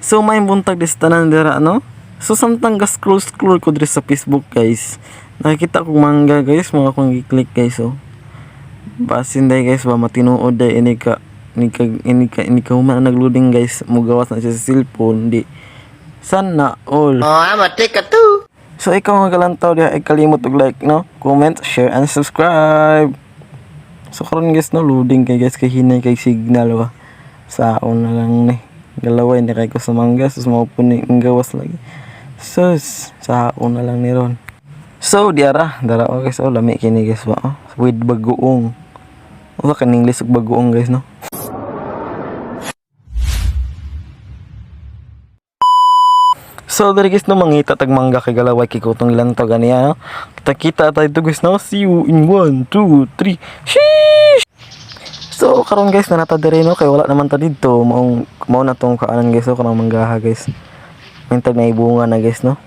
So may buntag dis tanan dira no. So samtang scroll ko diri sa Facebook guys, nakikita ko manga guys, mga kong i-click guys oh. Basin day guys ba matinuod day ini ka man nagloading guys, mugawas na siya sa cellphone di. Sana all. Oh, matik ka to. So ikaw nga galantaw diha ay kalimot og like no, comment, share and subscribe. So karon guys no, loading kay guys kay hinay kay signal ba. Saon na lang ni. Galaway na kay ko sa mangga, sus mao po ni gawas lagi. Sus, saon na lang ni ron. So diara, dara okay so lami kini guys ba oh, with bagoong. Wala kan English ug bagoong guys no. So dari guys no, mangita tag mangga kay galaway kay kutong ilan to ganiya no. Kita tayo to guys no. See you in 1 2 3. Sheesh. So karon guys na nata dire no, kay wala naman ta didto, mao na tong kaanan guys so kanang manggaha guys. Mintag na ibunga na guys no.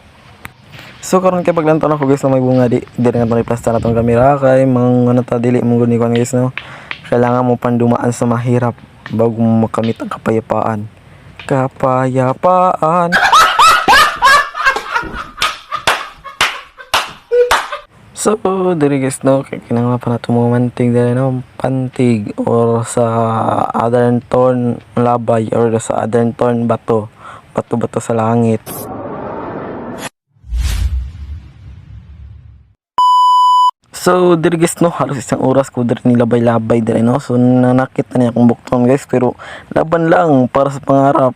So karon kay paglantaw ko guys na may bunga di dire nga i-plasta na tong kamera kay mga nata dili mo guni kon guys no. Kailangan mo pandumaan sa mahirap bago mo makamit ang kapayapaan. Kapayapaan. So, diri guys no, kay kinanglan pa na tumumantig diri no, pantig or sa other turn labay or sa other turn bato sa langit. So, diri guys no, halos isang oras ko diri nilabay-labay diri no. So, nanakita niya akong bukton guys, pero laban lang para sa pangarap.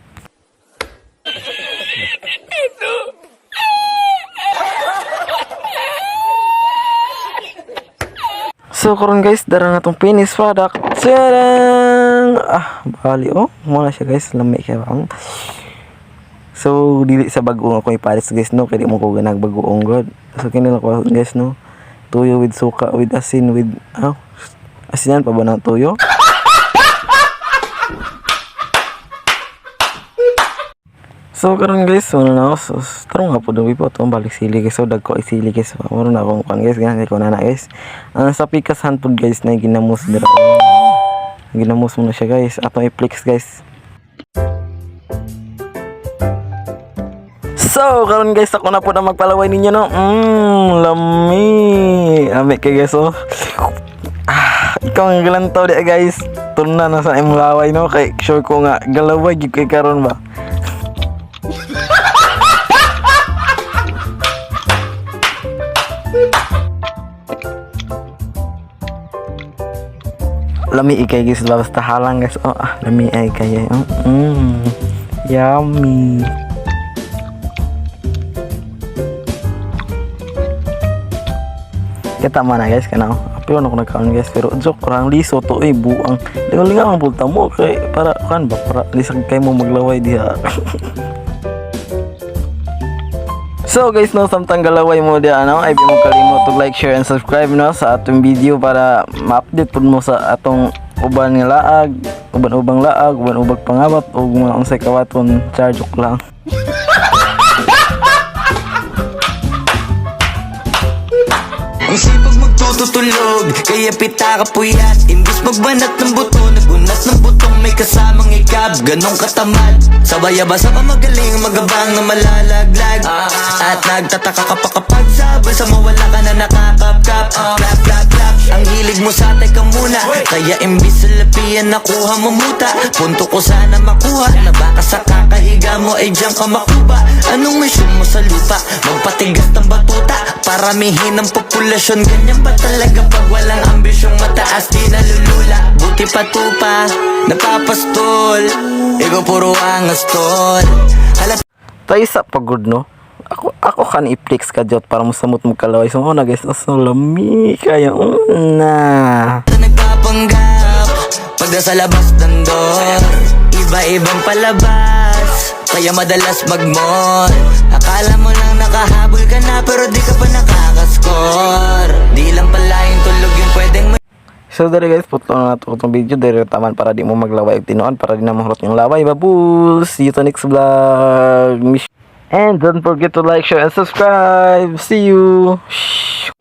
So karon guys, dara na tong finished product. Tadang! Bali oh, muna siya guys, lami kay bang. So dili sa bagoong ako ipares guys no, kay di mo ko ganag bagoong god. So kini lang ko guys no. Tuyo with suka with asin with asinan pa ba ng tuyo? So karon guys, wala na ako. So tarong nga po daw po itong balik sili guys. So dagko ay sili guys. Maro na akong pan guys, ganyan ko na guys. Sa pikas handpod guys na ginamos dira. Ginamos mo na siya guys. Atong i-flex guys. So karon guys, ako na po na magpalaway ninyo no. Lami. Ame kay guys oh. Ikaw ang galantaw di guys. Tunan na sa imong laway no, kay sure ko nga galaway gid kay karon ba. Lami ikay guys, basta halang guys. Oh, lami ay kay. Yummy. Kita mana guys kana. Pero ako nagkaon guys, pero joke orang liso to buang. Lingaw-lingaw ang bulta mo kay para kan ba para lisag kay mo maglaway diha. So guys no, samtang galaway mo di ano, ay mo kalimot og like, share and subscribe no sa atong video para ma-update pud mo sa atong uban nga laag, uban-ubang laag, uban-ubang pangabat ug mga unsay kawaton, charge lang. Ang sipag magtutulog, kaya pita ka puyat. Imbis magbanat ng buto, nagunat ng butong may kasamang ikab. Ganong katamad, sabay-abasa ka magaling, magabang na malalaglag. At nagtataka ka pa kapag sabay sa mawala ka na nakakapkap. Clap, clap, clap, ang hilig mo sa atay ka muna. Kaya imbis sa lapian nakuha mo muta. Punto ko sana makuha, na baka sa kakahiga mo ay diyan ka makuba. Anong mission mo sa lupa? Magpatigas ng batuta, paramihin ang populasyon. Ganyan ba talaga pag walang ambisyong mataas? Di nalulula, buti patupa, napapastol. Ikaw puro angas tol. Tayo sa pagod no. Ako kan i-flex ka jot para masamot mo kalaway. So na guys, so lami kaya una. Nagpapanggap pag nasa labas ng door, iba-ibang palabas, kaya madalas mag-mall. Akala mo lang nakahabol ka na, pero di ka pa nakakascore. Di lang pala yung tulog yung pwedeng So dari guys, putlo na ito itong video. Dari taman para di mo maglaway at tinuan, para di na mahurot yung laway. Babus! See you to next vlog. And don't forget to like, share, and subscribe. See you! Shh.